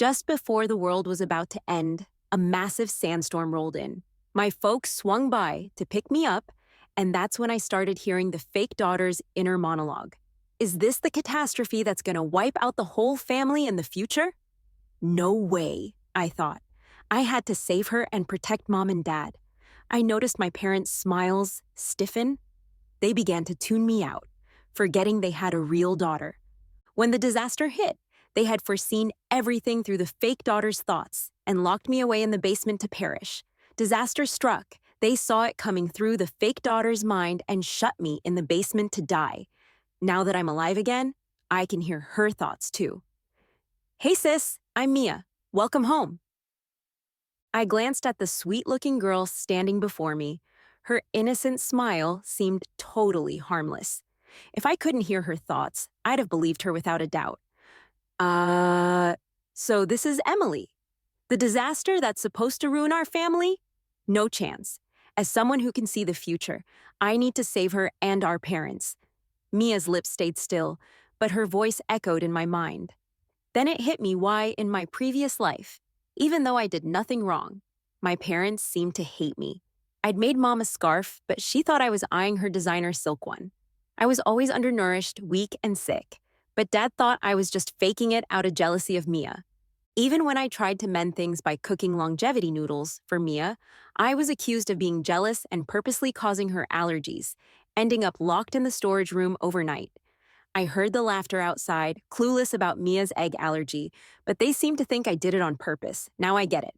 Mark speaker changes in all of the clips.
Speaker 1: Just before the world was about to end, a massive sandstorm rolled in. My folks swung by to pick me up, and that's when I started hearing the fake daughter's inner monologue. Is this the catastrophe that's gonna wipe out the whole family in the future? No way, I thought. I had to save her and protect mom and dad. I noticed my parents' smiles stiffen. They began to tune me out, forgetting they had a real daughter. When the disaster hit, they had foreseen everything through the fake daughter's thoughts and locked me away in the basement to perish. Disaster struck. They saw it coming through the fake daughter's mind and shut me in the basement to die. Now that I'm alive again, I can hear her thoughts too. Hey sis, I'm Mia. Welcome home. I glanced at the sweet-looking girl standing before me. Her innocent smile seemed totally harmless. If I couldn't hear her thoughts, I'd have believed her without a doubt. So this is Emily. The disaster that's supposed to ruin our family? No chance. As someone who can see the future, I need to save her and our parents. Mia's lips stayed still, but her voice echoed in my mind. Then it hit me why, in my previous life, even though I did nothing wrong, my parents seemed to hate me. I'd made mom a scarf, but she thought I was eyeing her designer silk one. I was always undernourished, weak, and sick, but dad thought I was just faking it out of jealousy of Mia. Even when I tried to mend things by cooking longevity noodles for Mia, I was accused of being jealous and purposely causing her allergies, ending up locked in the storage room overnight. I heard the laughter outside, clueless about Mia's egg allergy, but they seemed to think I did it on purpose. Now I get it.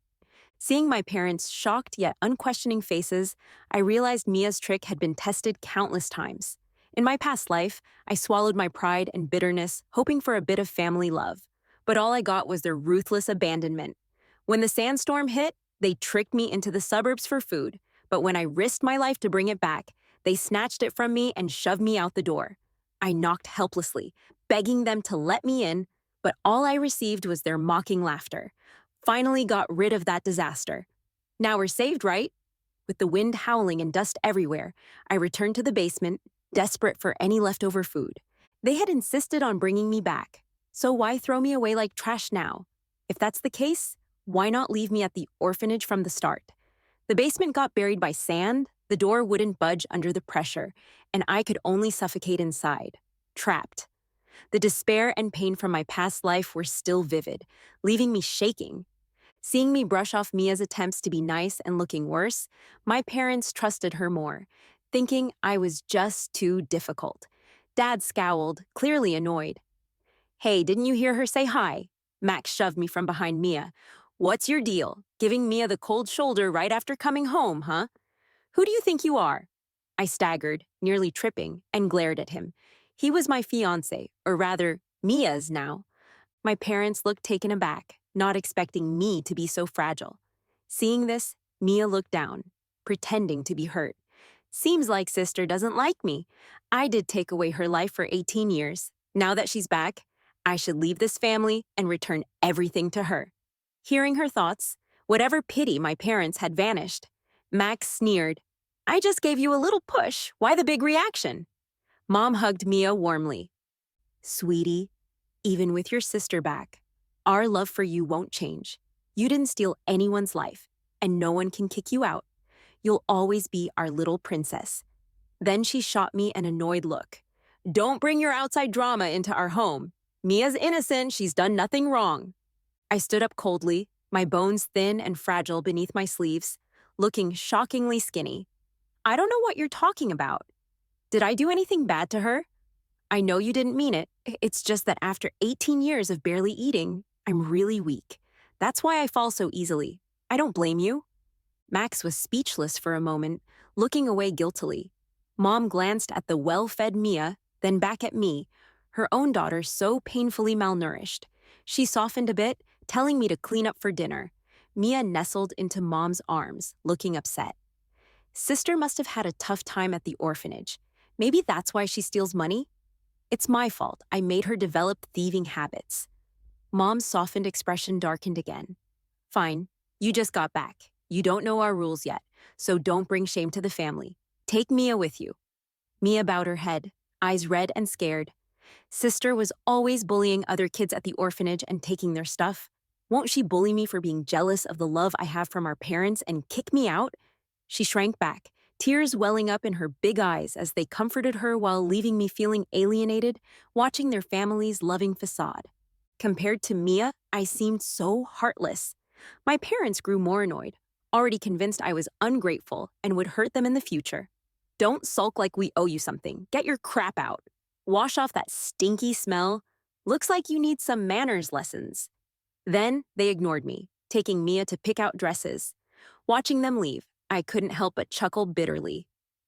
Speaker 1: Seeing my parents' shocked yet unquestioning faces, I realized Mia's trick had been tested countless times. In my past life, I swallowed my pride and bitterness, hoping for a bit of family love. But all I got was their ruthless abandonment. When the sandstorm hit, they tricked me into the suburbs for food, but when I risked my life to bring it back, they snatched it from me and shoved me out the door. I knocked helplessly, begging them to let me in, but all I received was their mocking laughter. Finally got rid of that disaster. Now we're saved, right? With the wind howling and dust everywhere, I returned to the basement, desperate for any leftover food. They had insisted on bringing me back, so why throw me away like trash now? If that's the case, why not leave me at the orphanage from the start? The basement got buried by sand, the door wouldn't budge under the pressure, and I could only suffocate inside, trapped. The despair and pain from my past life were still vivid, leaving me shaking. Seeing me brush off Mia's attempts to be nice and looking worse, my parents trusted her more, thinking I was just too difficult. Dad scowled, clearly annoyed. Hey, didn't you hear her say hi? Max shoved me from behind Mia. What's your deal? Giving Mia the cold shoulder right after coming home, huh? Who do you think you are? I staggered, nearly tripping, and glared at him. He was my fiancé, or rather, Mia's now. My parents looked taken aback, not expecting me to be so fragile. Seeing this, Mia looked down, pretending to be hurt. Seems like sister doesn't like me. I did take away her life for 18 years. Now that she's back, I should leave this family and return everything to her. Hearing her thoughts, whatever pity my parents had vanished. Max sneered. I just gave you a little push. Why the big reaction? Mom hugged Mia warmly. Sweetie, even with your sister back, our love for you won't change. You didn't steal anyone's life, and no one can kick you out. You'll always be our little princess. Then she shot me an annoyed look. Don't bring your outside drama into our home. Mia's innocent, she's done nothing wrong. I stood up coldly, my bones thin and fragile beneath my sleeves, looking shockingly skinny. I don't know what you're talking about. Did I do anything bad to her? I know you didn't mean it. It's just that after 18 years of barely eating, I'm really weak. That's why I fall so easily. I don't blame you. Max was speechless for a moment, looking away guiltily. Mom glanced at the well-fed Mia, then back at me, her own daughter so painfully malnourished. She softened a bit, telling me to clean up for dinner. Mia nestled into Mom's arms, looking upset. Sister must have had a tough time at the orphanage. Maybe that's why she steals money? It's my fault. I made her develop thieving habits. Mom's softened expression darkened again. Fine, you just got back. You don't know our rules yet, so don't bring shame to the family. Take Mia with you. Mia bowed her head, eyes red and scared. Sister was always bullying other kids at the orphanage and taking their stuff. Won't she bully me for being jealous of the love I have from our parents and kick me out? She shrank back, tears welling up in her big eyes as they comforted her while leaving me feeling alienated, watching their family's loving facade. Compared to Mia, I seemed so heartless. My parents grew more annoyed, already convinced I was ungrateful and would hurt them in the future. Don't sulk like we owe you something. Get your crap out. Wash off that stinky smell. Looks like you need some manners lessons. Then they ignored me, taking Mia to pick out dresses. Watching them leave, I couldn't help but chuckle bitterly.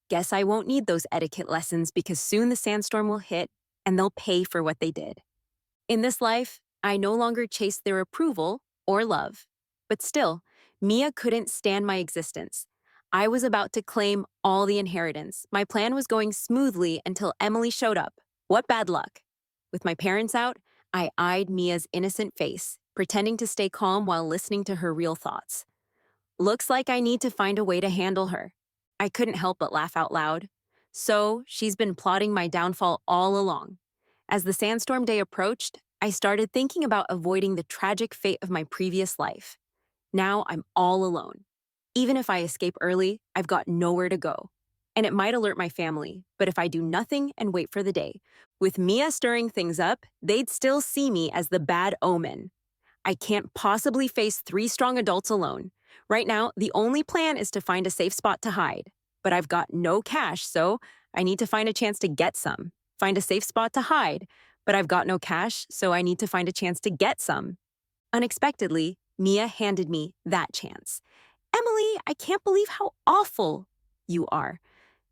Speaker 1: Guess I won't need those etiquette lessons because soon the sandstorm will hit and they'll pay for what they did. In this life, I no longer chased their approval or love. But still, Mia couldn't stand my existence. I was about to claim all the inheritance. My plan was going smoothly until Emily showed up. What bad luck. With my parents out, I eyed Mia's innocent face, pretending to stay calm while listening to her real thoughts. Looks like I need to find a way to handle her. I couldn't help but laugh out loud. So, she's been plotting my downfall all along. As the sandstorm day approached, I started thinking about avoiding the tragic fate of my previous life. Now I'm all alone. Even if I escape early, I've got nowhere to go. And it might alert my family, but if I do nothing and wait for the day, with Mia stirring things up, they'd still see me as the bad omen. I can't possibly face 3 strong adults alone. Right now, the only plan is to find a safe spot to hide. But I've got no cash, so I need to find a chance to get some. Find a safe spot to hide. But I've got no cash, so I need to find a chance to get some. Unexpectedly, Mia handed me that chance. Emily, I can't believe how awful you are.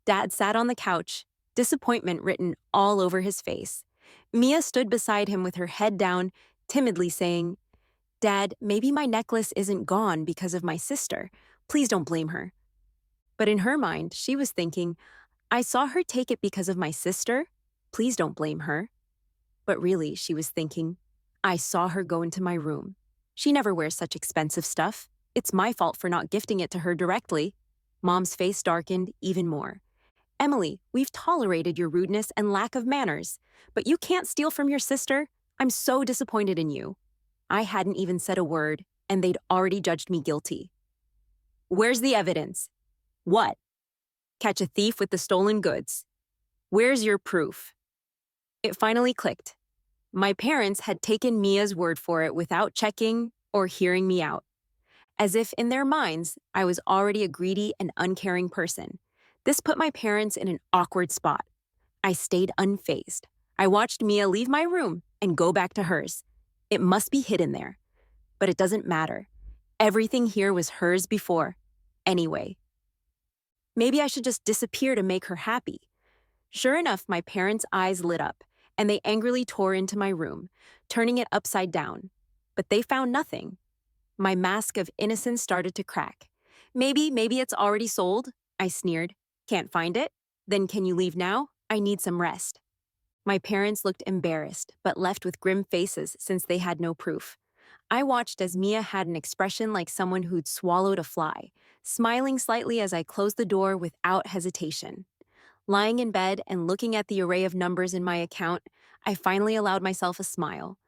Speaker 1: Dad sat on the couch, disappointment written all over his face. Mia stood beside him with her head down, timidly saying, Dad, maybe my necklace isn't gone because of my sister. Please don't blame her. But in her mind, she was thinking, I saw her take it because of my sister. Please don't blame her. But really, she was thinking, I saw her go into my room. She never wears such expensive stuff. It's my fault for not gifting it to her directly. Mom's face darkened even more. Emily, we've tolerated your rudeness and lack of manners, but you can't steal from your sister. I'm so disappointed in you. I hadn't even said a word, and they'd already judged me guilty. Where's the evidence? What? Catch a thief with the stolen goods. Where's your proof? It finally clicked. My parents had taken Mia's word for it without checking or hearing me out. As if in their minds, I was already a greedy and uncaring person. This put my parents in an awkward spot. I stayed unfazed. I watched Mia leave my room and go back to hers. It must be hidden there. But it doesn't matter. Everything here was hers before. Anyway. Maybe I should just disappear to make her happy. Sure enough, my parents' eyes lit up, and they angrily tore into my room, turning it upside down. But they found nothing. My mask of innocence started to crack. Maybe it's already sold, I sneered. Can't find it? Then can you leave now? I need some rest. My parents looked embarrassed, but left with grim faces since they had no proof. I watched as Mia had an expression like someone who'd swallowed a fly, smiling slightly as I closed the door without hesitation. Lying in bed and looking at the array of numbers in my account, I finally allowed myself a smile.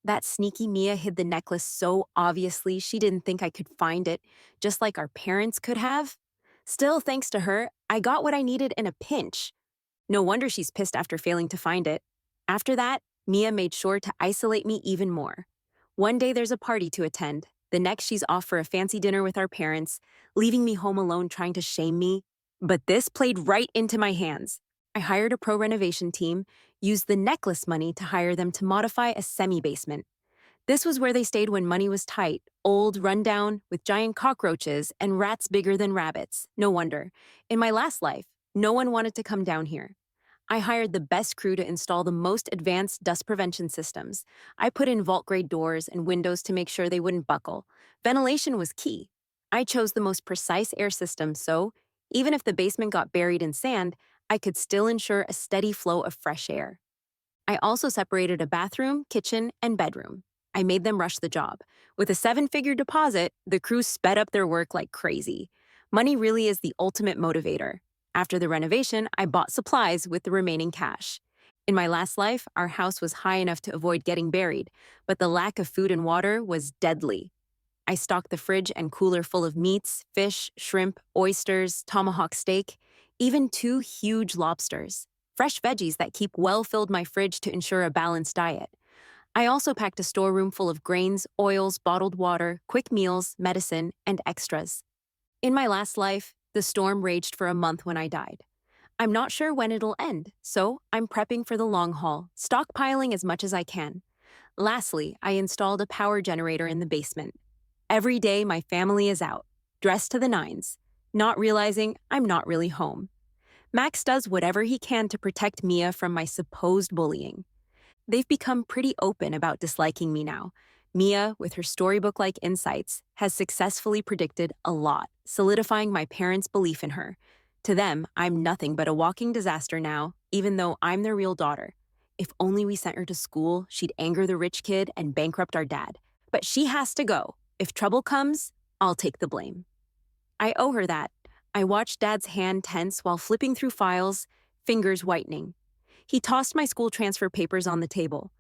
Speaker 1: That sneaky Mia hid the necklace so obviously she didn't think I could find it, just like our parents could have. Still, thanks to her, I got what I needed in a pinch. No wonder she's pissed after failing to find it. After that, Mia made sure to isolate me even more. One day there's a party to attend. The next she's off for a fancy dinner with our parents, leaving me home alone trying to shame me. But this played right into my hands. I hired a pro renovation team, used the necklace money to hire them to modify a semi-basement. This was where they stayed when money was tight, old, rundown, with giant cockroaches and rats bigger than rabbits. No wonder. In my last life, no one wanted to come down here. I hired the best crew to install the most advanced dust prevention systems. I put in vault-grade doors and windows to make sure they wouldn't buckle. Ventilation was key. I chose the most precise air system, so even if the basement got buried in sand, I could still ensure a steady flow of fresh air. I also separated a bathroom, kitchen, and bedroom. I made them rush the job. With a 7-figure deposit, the crew sped up their work like crazy. Money really is the ultimate motivator. After the renovation, I bought supplies with the remaining cash. In my last life, our house was high enough to avoid getting buried, but the lack of food and water was deadly. I stocked the fridge and cooler full of meats, fish, shrimp, oysters, tomahawk steak, even two huge lobsters. Fresh veggies that keep well filled my fridge to ensure a balanced diet. I also packed a storeroom full of grains, oils, bottled water, quick meals, medicine, and extras. In my last life, the storm raged for a month when I died. I'm not sure when it'll end, so I'm prepping for the long haul, stockpiling as much as I can. Lastly, I installed a power generator in the basement. Every day, my family is out, dressed to the nines, not realizing I'm not really home. Max does whatever he can to protect Mia from my supposed bullying. They've become pretty open about disliking me now. Mia, with her storybook-like insights, has successfully predicted a lot, solidifying my parents' belief in her. To them, I'm nothing but a walking disaster now, even though I'm their real daughter. If only we sent her to school, she'd anger the rich kid and bankrupt our dad. But she has to go. If trouble comes, I'll take the blame. I owe her that. I watched Dad's hand tense while flipping through files, fingers whitening. He tossed my school transfer papers on the table.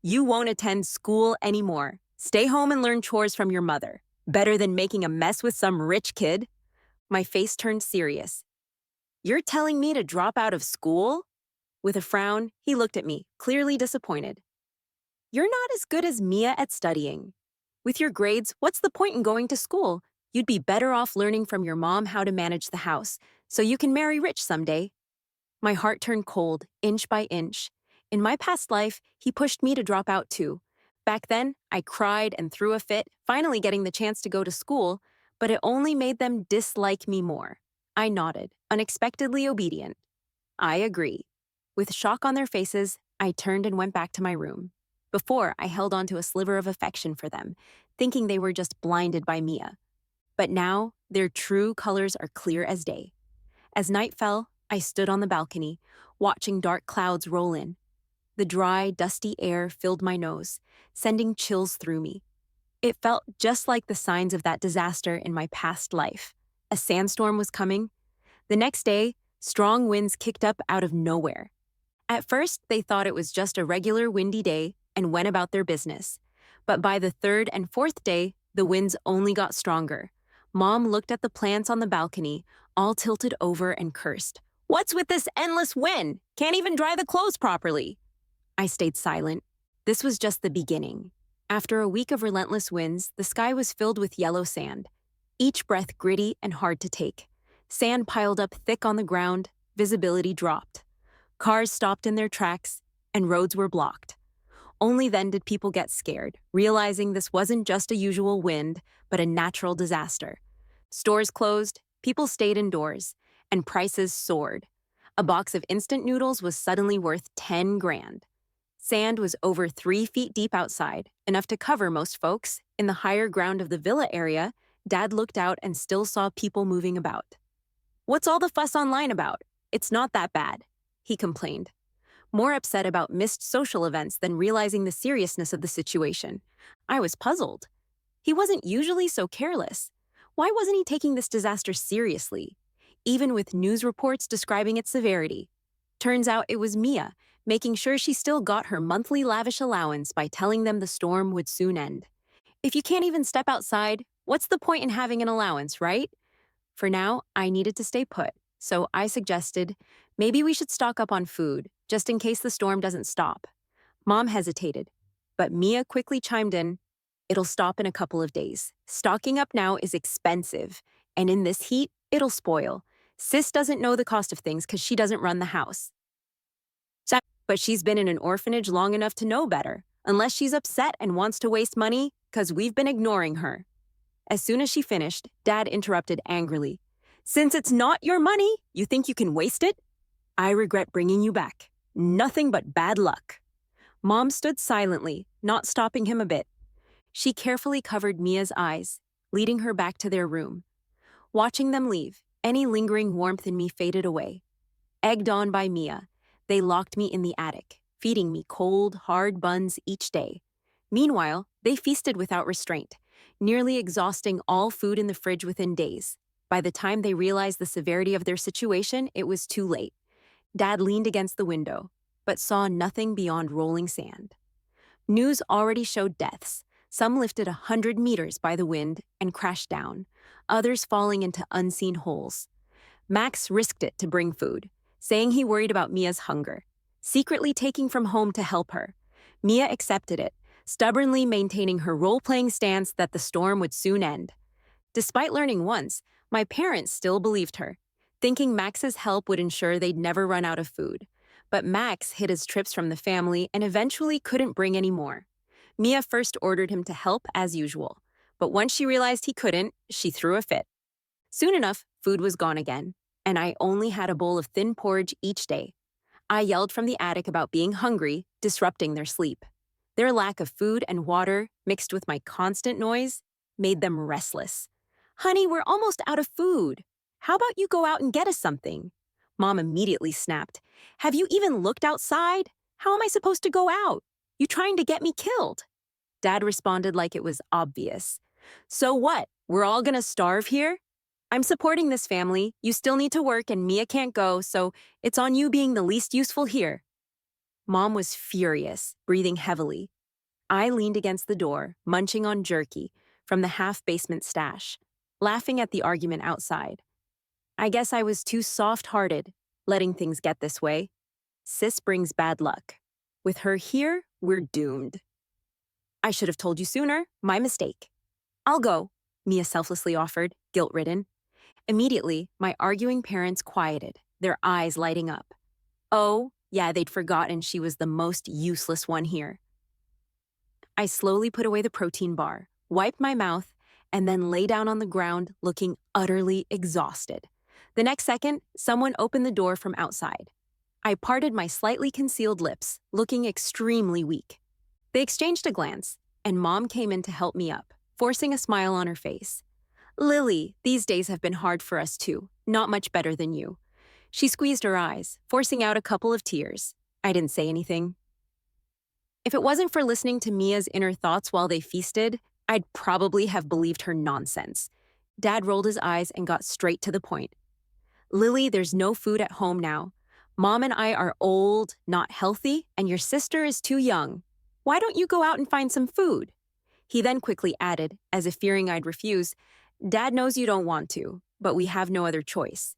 Speaker 1: You won't attend school anymore. Stay home and learn chores from your mother. Better than making a mess with some rich kid. My face turned serious. You're telling me to drop out of school? With a frown, he looked at me, clearly disappointed. You're not as good as Mia at studying. With your grades, what's the point in going to school? You'd be better off learning from your mom how to manage the house, so you can marry rich someday. My heart turned cold, inch by inch. In my past life, he pushed me to drop out too. Back then, I cried and threw a fit, finally getting the chance to go to school, but it only made them dislike me more. I nodded, unexpectedly obedient. I agree. With shock on their faces, I turned and went back to my room. Before, I held on to a sliver of affection for them, thinking they were just blinded by Mia. But now, their true colors are clear as day. As night fell, I stood on the balcony, watching dark clouds roll in. The dry, dusty air filled my nose, sending chills through me. It felt just like the signs of that disaster in my past life. A sandstorm was coming. The next day, strong winds kicked up out of nowhere. At first, they thought it was just a regular windy day and went about their business. But by the third and fourth day, the winds only got stronger. Mom looked at the plants on the balcony, all tilted over, and cursed. What's with this endless wind? Can't even dry the clothes properly. I stayed silent. This was just the beginning. After a week of relentless winds, the sky was filled with yellow sand, each breath gritty and hard to take. Sand piled up thick on the ground, visibility dropped. Cars stopped in their tracks, and roads were blocked. Only then did people get scared, realizing this wasn't just a usual wind, but a natural disaster. Stores closed, people stayed indoors, and prices soared. A box of instant noodles was suddenly worth 10 grand. Sand was over 3 feet deep outside, enough to cover most folks. In the higher ground of the villa area, Dad looked out and still saw people moving about. What's all the fuss online about? It's not that bad, he complained, more upset about missed social events than realizing the seriousness of the situation. I was puzzled. He wasn't usually so careless. Why wasn't he taking this disaster seriously, even with news reports describing its severity? Turns out it was Mia, making sure she still got her monthly lavish allowance by telling them the storm would soon end. If you can't even step outside, what's the point in having an allowance, right? For now, I needed to stay put, so I suggested maybe we should stock up on food, just in case the storm doesn't stop. Mom hesitated, but Mia quickly chimed in. It'll stop in a couple of days. Stocking up now is expensive, and in this heat, it'll spoil. Sis doesn't know the cost of things because she doesn't run the house. But she's been in an orphanage long enough to know better, unless she's upset and wants to waste money because we've been ignoring her. As soon as she finished, Dad interrupted angrily. Since it's not your money, you think you can waste it? I regret bringing you back. Nothing but bad luck. Mom stood silently, not stopping him a bit. She carefully covered Mia's eyes, leading her back to their room. Watching them leave, any lingering warmth in me faded away. Egged on by Mia, they locked me in the attic, feeding me cold, hard buns each day. Meanwhile, they feasted without restraint, nearly exhausting all food in the fridge within days. By the time they realized the severity of their situation, it was too late. Dad leaned against the window. but saw nothing beyond rolling sand. News already showed deaths, some lifted 100 meters by the wind and crashed down, others falling into unseen holes. Max risked it to bring food, saying he worried about Mia's hunger, secretly taking from home to help her. Mia accepted it, stubbornly maintaining her role-playing stance that the storm would soon end. Despite learning once, my parents still believed her, thinking Max's help would ensure they'd never run out of food. But Max hid his trips from the family and eventually couldn't bring any more. Mia first ordered him to help as usual, but once she realized he couldn't, she threw a fit. Soon enough, food was gone again, and I only had a bowl of thin porridge each day. I yelled from the attic about being hungry, disrupting their sleep. Their lack of food and water, mixed with my constant noise, made them restless. "Honey, we're almost out of food. How about you go out and get us something?" Mom immediately snapped. "Have you even looked outside? How am I supposed to go out? You trying to get me killed?" Dad responded like it was obvious. "So what? We're all gonna starve here? I'm supporting this family. You still need to work and Mia can't go, so it's on you being the least useful here." Mom was furious, breathing heavily. I leaned against the door, munching on jerky from the half-basement stash, laughing at the argument outside. I guess I was too soft-hearted, letting things get this way. Sis brings bad luck. With her here, we're doomed. "I should have told you sooner. My mistake." "I'll go," Mia selflessly offered, guilt-ridden. Immediately, my arguing parents quieted, their eyes lighting up. Oh, yeah, they'd forgotten she was the most useless one here. I slowly put away the protein bar, wiped my mouth, and then lay down on the ground looking utterly exhausted. The next second, someone opened the door from outside. I parted my slightly concealed lips, looking extremely weak. They exchanged a glance, and Mom came in to help me up, forcing a smile on her face. "Lily, these days have been hard for us too, not much better than you." She squeezed her eyes, forcing out a couple of tears. I didn't say anything. If it wasn't for listening to Mia's inner thoughts while they feasted, I'd probably have believed her nonsense. Dad rolled his eyes and got straight to the point. "Lily, there's no food at home now. Mom and I are old, not healthy, and your sister is too young. Why don't you go out and find some food?" He then quickly added, as if fearing I'd refuse, "Dad knows you don't want to, but we have no other choice.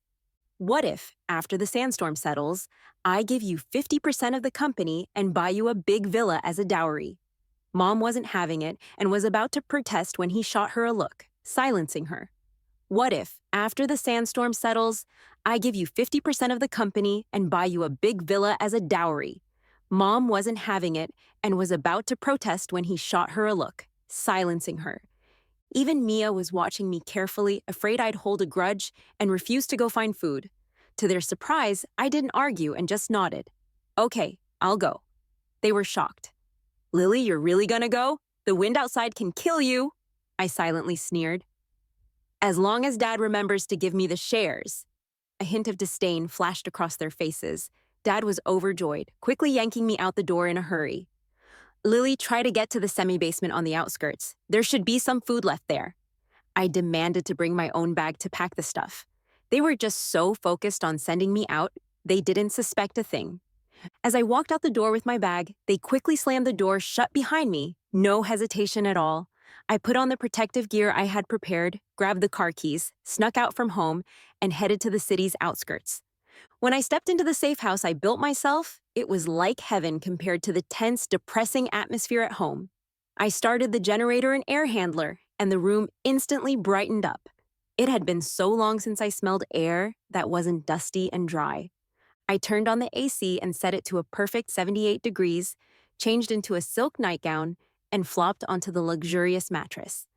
Speaker 1: What if, after the sandstorm settles, I give you 50% of the company and buy you a big villa as a dowry?" Mom wasn't having it and was about to protest when he shot her a look, silencing her. "What if, after the sandstorm settles, I give you 50% of the company and buy you a big villa as a dowry?" Mom wasn't having it and was about to protest when he shot her a look, silencing her. Even Mia was watching me carefully, afraid I'd hold a grudge, and refused to go find food. To their surprise, I didn't argue and just nodded. "Okay, I'll go." They were shocked. "Lily, you're really gonna go? The wind outside can kill you," I silently sneered. "As long as Dad remembers to give me the shares." A hint of disdain flashed across their faces. Dad was overjoyed, quickly yanking me out the door in a hurry. "Lily, try to get to the semi-basement on the outskirts. There should be some food left there." I demanded to bring my own bag to pack the stuff. They were just so focused on sending me out, they didn't suspect a thing. As I walked out the door with my bag, they quickly slammed the door shut behind me, no hesitation at all. I put on the protective gear I had prepared, grabbed the car keys, snuck out from home, and headed to the city's outskirts. When I stepped into the safe house I built myself, it was like heaven compared to the tense, depressing atmosphere at home. I started the generator and air handler, and the room instantly brightened up. It had been so long since I smelled air that wasn't dusty and dry. I turned on the AC and set it to a perfect 78 degrees, changed into a silk nightgown, and flopped onto the luxurious mattress.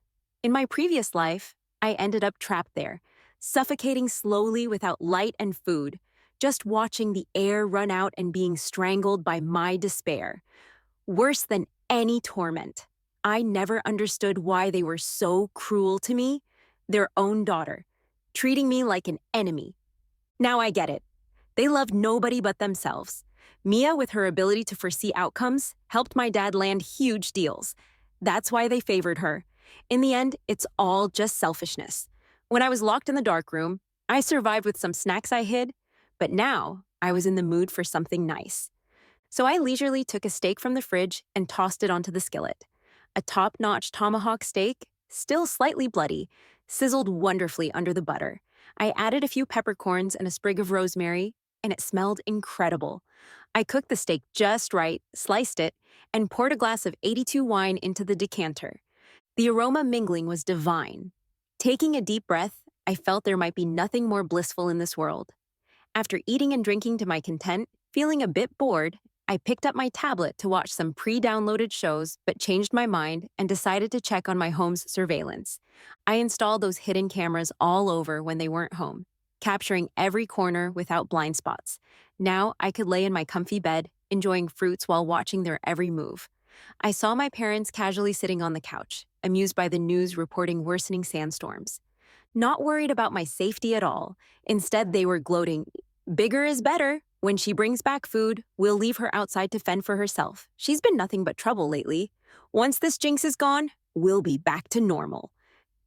Speaker 1: In my previous life, I ended up trapped there, suffocating slowly without light and food, just watching the air run out and being strangled by my despair. Worse than any torment. I never understood why they were so cruel to me, their own daughter, treating me like an enemy. Now I get it. They loved nobody but themselves. Mia, with her ability to foresee outcomes, helped my dad land huge deals. That's why they favored her. In the end, it's all just selfishness. When I was locked in the dark room, I survived with some snacks I hid, but now I was in the mood for something nice. So I leisurely took a steak from the fridge and tossed it onto the skillet. A top-notch tomahawk steak, still slightly bloody, sizzled wonderfully under the butter. I added a few peppercorns and a sprig of rosemary, and it smelled incredible. I cooked the steak just right, sliced it, and poured a glass of 82 wine into the decanter. The aroma mingling was divine. Taking a deep breath, I felt there might be nothing more blissful in this world. After eating and drinking to my content, feeling a bit bored, I picked up my tablet to watch some pre-downloaded shows but changed my mind and decided to check on my home's surveillance. I installed those hidden cameras all over when they weren't home, capturing every corner without blind spots. Now I could lay in my comfy bed, enjoying fruits while watching their every move. I saw my parents casually sitting on the couch, amused by the news reporting worsening sandstorms. Not worried about my safety at all. Instead, they were gloating, "Bigger is better. When she brings back food, we'll leave her outside to fend for herself. She's been nothing but trouble lately. Once this jinx is gone, we'll be back to normal."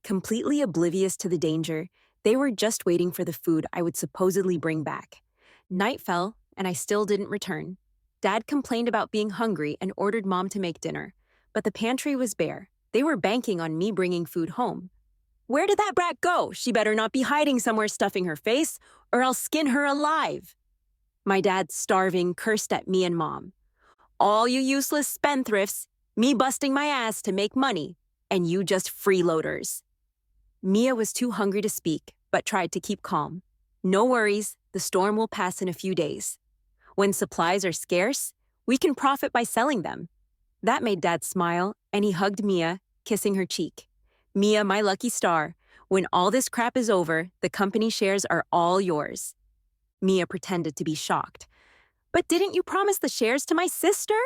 Speaker 1: Completely oblivious to the danger, they were just waiting for the food I would supposedly bring back. Night fell, and I still didn't return. Dad complained about being hungry and ordered Mom to make dinner, but the pantry was bare. They were banking on me bringing food home. "Where did that brat go? She better not be hiding somewhere stuffing her face, or I'll skin her alive." My dad, starving, cursed at me and Mom. "All you useless spendthrifts, me busting my ass to make money, and you just freeloaders." Mia was too hungry to speak, but tried to keep calm. "No worries, the storm will pass in a few days. When supplies are scarce, we can profit by selling them." That made Dad smile, and he hugged Mia, kissing her cheek. "Mia, my lucky star, when all this crap is over, the company shares are all yours." Mia pretended to be shocked. "But didn't you promise the shares to my sister?"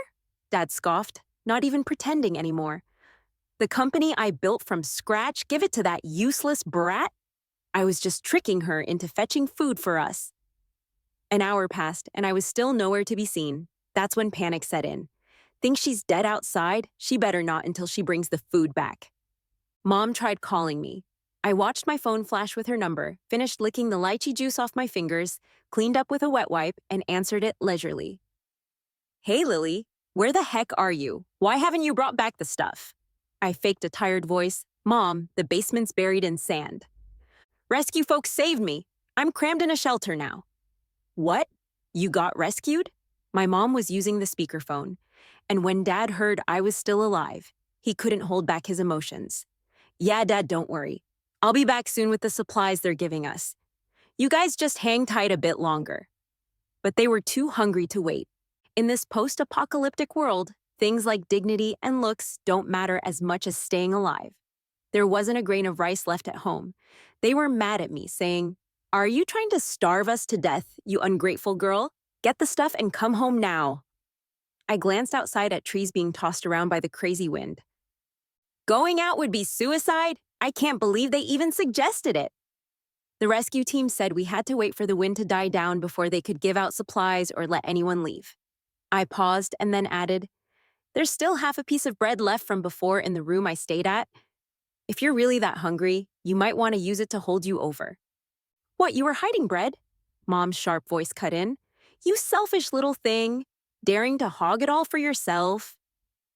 Speaker 1: Dad scoffed, not even pretending anymore. "The company I built from scratch, give it to that useless brat? I was just tricking her into fetching food for us." An hour passed, and I was still nowhere to be seen. That's when panic set in. Think she's dead outside? She better not until she brings the food back. Mom tried calling me. I watched my phone flash with her number, finished licking the lychee juice off my fingers, cleaned up with a wet wipe, and answered it leisurely. "Hey, Lily, where the heck are you? Why haven't you brought back the stuff?" I faked a tired voice. "Mom, the basement's buried in sand." "Rescue folks saved me. I'm crammed in a shelter now." "What? You got rescued?" My mom was using the speakerphone, and when Dad heard I was still alive, he couldn't hold back his emotions. "Yeah, Dad, don't worry. I'll be back soon with the supplies they're giving us. You guys just hang tight a bit longer." But they were too hungry to wait. In this post-apocalyptic world, things like dignity and looks don't matter as much as staying alive. There wasn't a grain of rice left at home. They were mad at me, saying, "Are you trying to starve us to death, you ungrateful girl? Get the stuff and come home now." I glanced outside at trees being tossed around by the crazy wind. "Going out would be suicide? I can't believe they even suggested it." The rescue team said we had to wait for the wind to die down before they could give out supplies or let anyone leave. I paused and then added, "There's still half a piece of bread left from before in the room I stayed at. If you're really that hungry, you might want to use it to hold you over." "What, you were hiding bread?" Mom's sharp voice cut in. "You selfish little thing, daring to hog it all for yourself."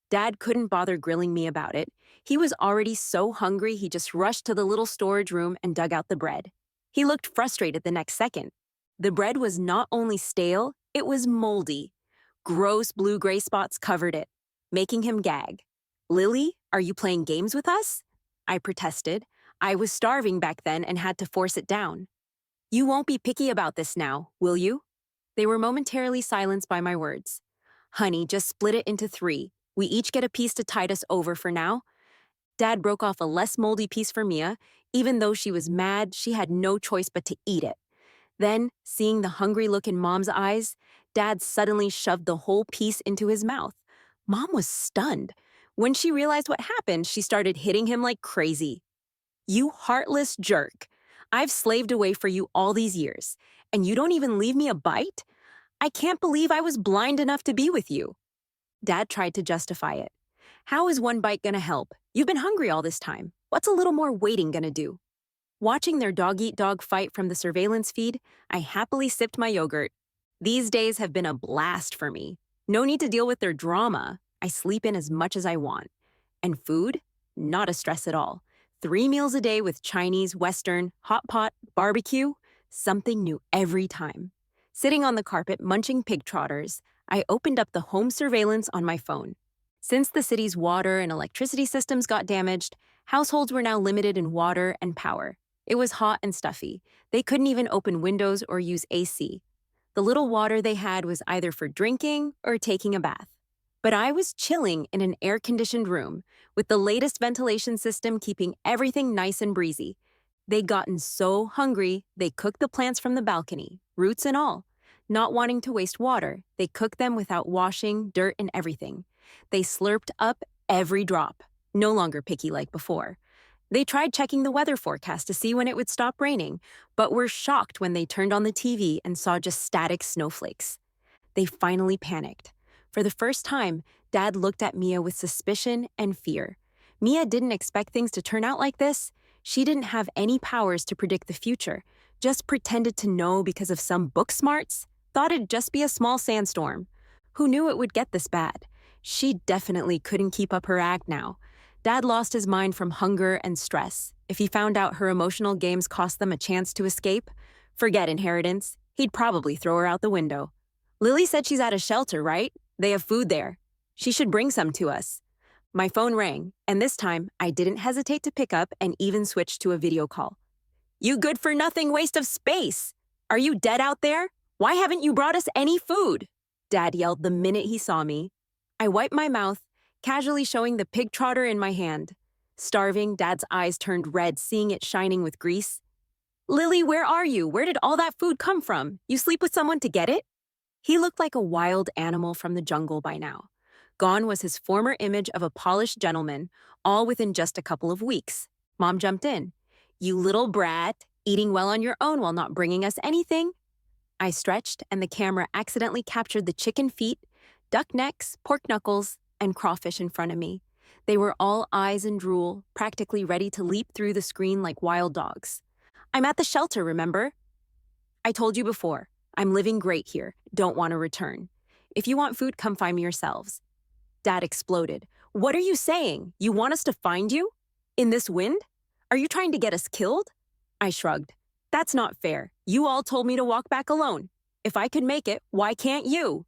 Speaker 1: Dad couldn't bother grilling me about it. He was already so hungry he just rushed to the little storage room and dug out the bread. He looked frustrated the next second. The bread was not only stale, it was moldy. Gross blue-gray spots covered it, making him gag. "Lily, are you playing games with us?" I protested. I was starving back then and had to force it down. "You won't be picky about this now, will you?" They were momentarily silenced by my words. "Honey, just split it into 3. We each get a piece to tide us over for now." Dad broke off a less moldy piece for Mia. Even though she was mad, she had no choice but to eat it. Then, seeing the hungry look in Mom's eyes, Dad suddenly shoved the whole piece into his mouth. Mom was stunned. When she realized what happened, she started hitting him like crazy. "You heartless jerk. I've slaved away for you all these years, and you don't even leave me a bite? I can't believe I was blind enough to be with you." Dad tried to justify it. "How is one bite gonna help? You've been hungry all this time. What's a little more waiting gonna do?" Watching their dog-eat-dog fight from the surveillance feed, I happily sipped my yogurt. These days have been a blast for me. No need to deal with their drama. I sleep in as much as I want. And food? Not a stress at all. 3 meals a day with Chinese, Western, hot pot, barbecue, something new every time. Sitting on the carpet munching pig trotters, I opened up the home surveillance on my phone. Since the city's water and electricity systems got damaged, households were now limited in water and power. It was hot and stuffy. They couldn't even open windows or use AC. The little water they had was either for drinking or taking a bath. But I was chilling in an air-conditioned room with the latest ventilation system keeping everything nice and breezy. They'd gotten so hungry, they cooked the plants from the balcony, roots and all. Not wanting to waste water, they cooked them without washing, dirt and everything. They slurped up every drop, no longer picky like before. They tried checking the weather forecast to see when it would stop raining, but were shocked when they turned on the TV and saw just static snowflakes. They finally panicked. For the first time, Dad looked at Mia with suspicion and fear. Mia didn't expect things to turn out like this. She didn't have any powers to predict the future, just pretended to know because of some book smarts, thought it'd just be a small sandstorm. Who knew it would get this bad? She definitely couldn't keep up her act now. Dad lost his mind from hunger and stress. If he found out her emotional games cost them a chance to escape, forget inheritance. He'd probably throw her out the window. Lily said she's at a shelter, right? They have food there. She should bring some to us. My phone rang, and this time I didn't hesitate to pick up and even switch to a video call. You good-for-nothing waste of space! Are you dead out there? Why haven't you brought us any food? Dad yelled the minute he saw me. I wiped my mouth, casually showing the pig trotter in my hand. Starving, Dad's eyes turned red, seeing it shining with grease. Lily, where are you? Where did all that food come from? You sleep with someone to get it? He looked like a wild animal from the jungle by now. Gone was his former image of a polished gentleman, all within just a couple of weeks. Mom jumped in. You little brat, eating well on your own while not bringing us anything. I stretched, and the camera accidentally captured the chicken feet, duck necks, pork knuckles, and crawfish in front of me. They were all eyes and drool, practically ready to leap through the screen like wild dogs. I'm at the shelter, remember? I told you before, I'm living great here, don't want to return. If you want food, come find me yourselves. Dad exploded. What are you saying? You want us to find you? In this wind? Are you trying to get us killed? I shrugged. That's not fair. You all told me to walk back alone. If I could make it, why can't you?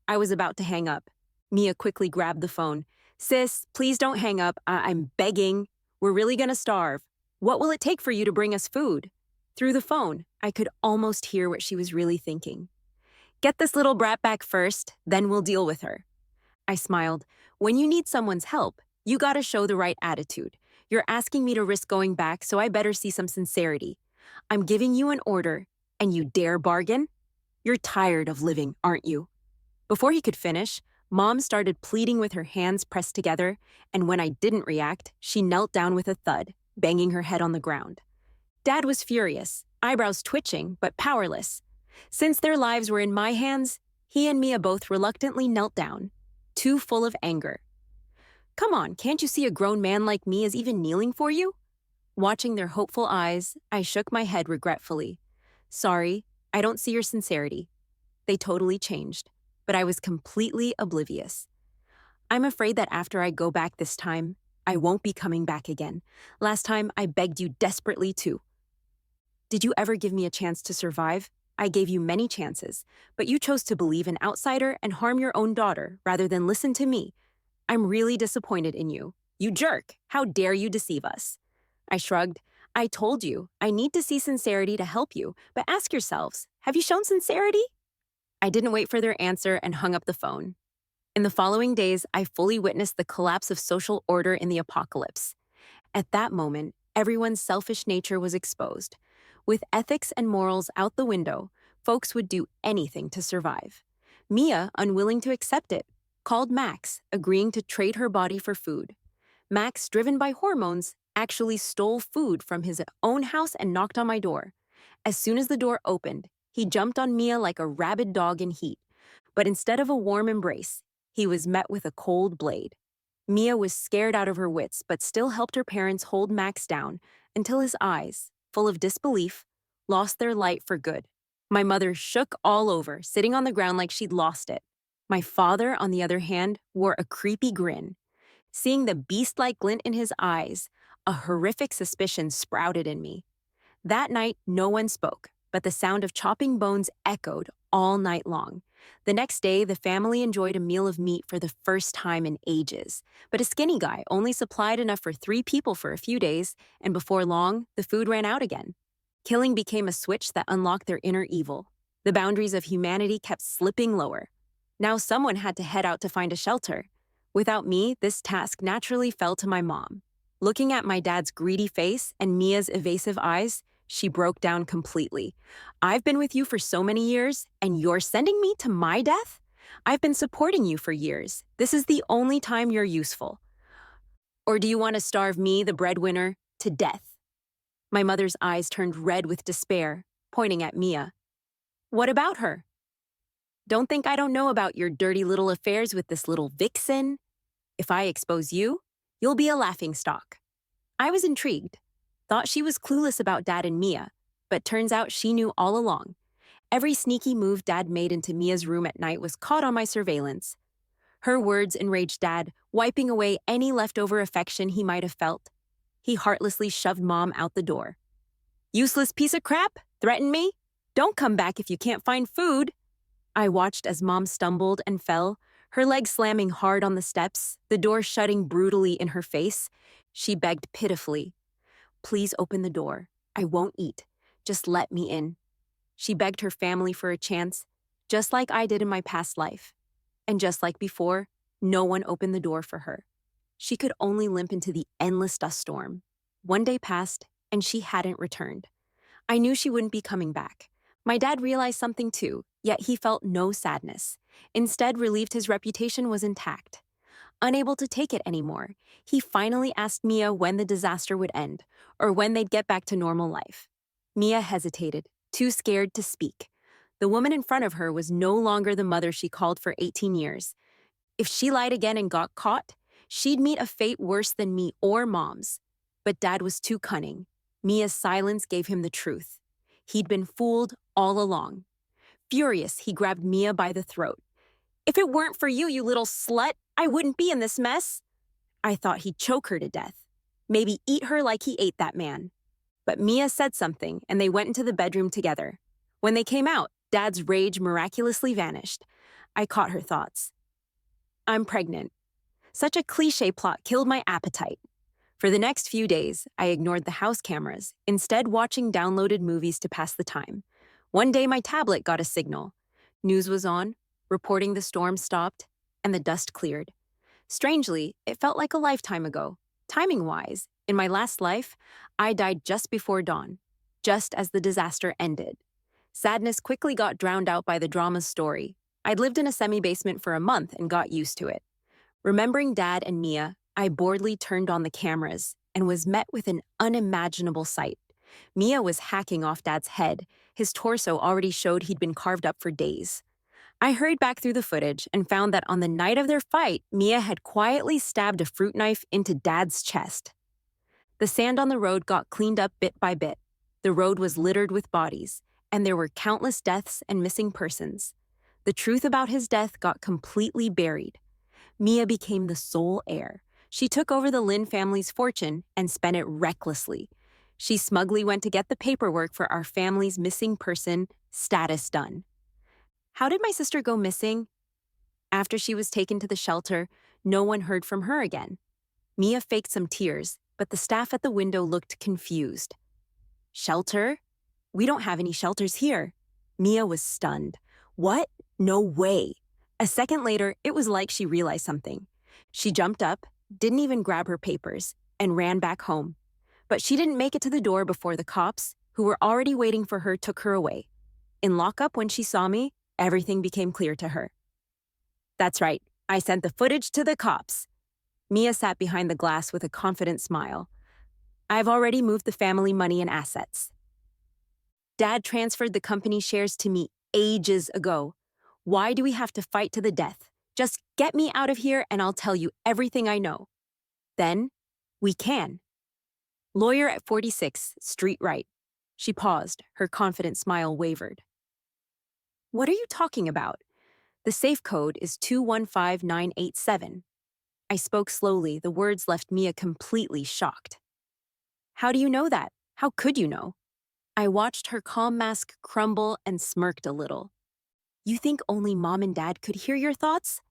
Speaker 1: I was about to hang up. Mia quickly grabbed the phone. Sis, please don't hang up. I'm begging. We're really gonna starve. What will it take for you to bring us food? Through the phone, I could almost hear what she was really thinking. Get this little brat back first, then we'll deal with her. I smiled. When you need someone's help, you gotta show the right attitude. You're asking me to risk going back, so I better see some sincerity. I'm giving you an order, and you dare bargain? You're tired of living, aren't you? Before he could finish, Mom started pleading with her hands pressed together, and when I didn't react, she knelt down with a thud, banging her head on the ground. Dad was furious, eyebrows twitching, but powerless. Since their lives were in my hands, he and Mia both reluctantly knelt down, too full of anger. Come on, can't you see a grown man like me is even kneeling for you? Watching their hopeful eyes, I shook my head regretfully. Sorry, I don't see your sincerity. They totally changed, but I was completely oblivious. I'm afraid that after I go back this time, I won't be coming back again. Last time, I begged you desperately to. Did you ever give me a chance to survive? I gave you many chances, but you chose to believe an outsider and harm your own daughter rather than listen to me. I'm really disappointed in you. You jerk! How dare you deceive us? I shrugged. I told you, I need to see sincerity to help you, but ask yourselves, have you shown sincerity? I didn't wait for their answer and hung up the phone. In the following days, I fully witnessed the collapse of social order in the apocalypse. At that moment, everyone's selfish nature was exposed. With ethics and morals out the window, folks would do anything to survive. Mia, unwilling to accept it, called Max, agreeing to trade her body for food. Max, driven by hormones, actually stole food from his own house and knocked on my door. As soon as the door opened, he jumped on Mia like a rabid dog in heat. But instead of a warm embrace, he was met with a cold blade. Mia was scared out of her wits, but still helped her parents hold Max down until his eyes, full of disbelief, lost their light for good. My mother shook all over, sitting on the ground like she'd lost it. My father, on the other hand, wore a creepy grin. Seeing the beast-like glint in his eyes, a horrific suspicion sprouted in me. That night, no one spoke, but the sound of chopping bones echoed all night long. The next day, the family enjoyed a meal of meat for the first time in ages. But a skinny guy only supplied enough for 3 people for a few days, and before long, the food ran out again. Killing became a switch that unlocked their inner evil. The boundaries of humanity kept slipping lower. Now someone had to head out to find a shelter. Without me, this task naturally fell to my mom. Looking at my dad's greedy face and Mia's evasive eyes, she broke down completely. I've been with you for so many years, and you're sending me to my death? I've been supporting you for years. This is the only time you're useful. Or do you want to starve me, the breadwinner, to death? My mother's eyes turned red with despair, pointing at Mia. What about her? Don't think I don't know about your dirty little affairs with this little vixen. If I expose you, you'll be a laughingstock. I was intrigued. Thought she was clueless about Dad and Mia, but turns out she knew all along. Every sneaky move Dad made into Mia's room at night was caught on my surveillance. Her words enraged Dad, wiping away any leftover affection he might have felt. He heartlessly shoved Mom out the door. Useless piece of crap? Threaten me? Don't come back if you can't find food. I watched as Mom stumbled and fell, her legs slamming hard on the steps, the door shutting brutally in her face. She begged pitifully. Please open the door. I won't eat. Just let me in. She begged her family for a chance, just like I did in my past life. And just like before, no one opened the door for her. She could only limp into the endless dust storm. One day passed, and she hadn't returned. I knew she wouldn't be coming back. My dad realized something too, yet he felt no sadness. Instead, relieved his reputation was intact. Unable to take it anymore, he finally asked Mia when the disaster would end, or when they'd get back to normal life. Mia hesitated, too scared to speak. The woman in front of her was no longer the mother she called for 18 years. If she lied again and got caught, she'd meet a fate worse than me or Mom's. But Dad was too cunning. Mia's silence gave him the truth. He'd been fooled all along. Furious, he grabbed Mia by the throat. If it weren't for you, you little slut, I wouldn't be in this mess. I thought he'd choke her to death. Maybe eat her like he ate that man. But Mia said something, and they went into the bedroom together. When they came out, Dad's rage miraculously vanished. I caught her thoughts. I'm pregnant. Such a cliché plot killed my appetite. For the next few days, I ignored the house cameras, instead watching downloaded movies to pass the time. One day my tablet got a signal. News was on, reporting the storm stopped, and the dust cleared. Strangely, it felt like a lifetime ago. Timing-wise, in my last life, I died just before dawn, just as the disaster ended. Sadness quickly got drowned out by the drama's story. I'd lived in a semi-basement for a month and got used to it. Remembering Dad and Mia, I boredly turned on the cameras and was met with an unimaginable sight. Mia was hacking off Dad's head. His torso already showed he'd been carved up for days. I hurried back through the footage and found that on the night of their fight, Mia had quietly stabbed a fruit knife into Dad's chest. The sand on the road got cleaned up bit by bit. The road was littered with bodies, and there were countless deaths and missing persons. The truth about his death got completely buried. Mia became the sole heir. She took over the Lin family's fortune and spent it recklessly. She smugly went to get the paperwork for our family's missing person status done. How did my sister go missing? After she was taken to the shelter, no one heard from her again. Mia faked some tears, but the staff at the window looked confused. Shelter? We don't have any shelters here. Mia was stunned. What? No way. A second later, it was like she realized something. She jumped up, didn't even grab her papers, and ran back home. But she didn't make it to the door before the cops, who were already waiting for her, took her away. In lockup, when she saw me, everything became clear to her. That's right, I sent the footage to the cops. Mia sat behind the glass with a confident smile. I've already moved the family money and assets. Dad transferred the company shares to me ages ago. Why do we have to fight to the death? Just get me out of here and I'll tell you everything I know. Then, we can. Lawyer at 46, street right. She paused, her confident smile wavered. What are you talking about? The safe code is 215987. I spoke slowly. The words left Mia completely shocked. How do you know that? How could you know? I watched her calm mask crumble and smirked a little. You think only mom and dad could hear your thoughts?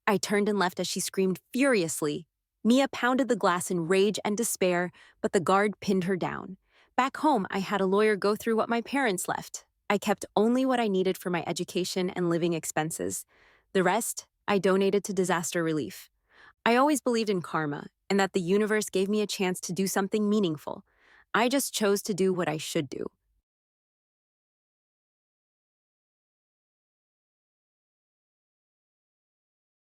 Speaker 1: I turned and left as she screamed furiously. Mia pounded the glass in rage and despair, but the guard pinned her down. Back home, I had a lawyer go through what my parents left. I kept only what I needed for my education and living expenses. The rest, I donated to disaster relief. I always believed in karma and that the universe gave me a chance to do something meaningful. I just chose to do what I should do.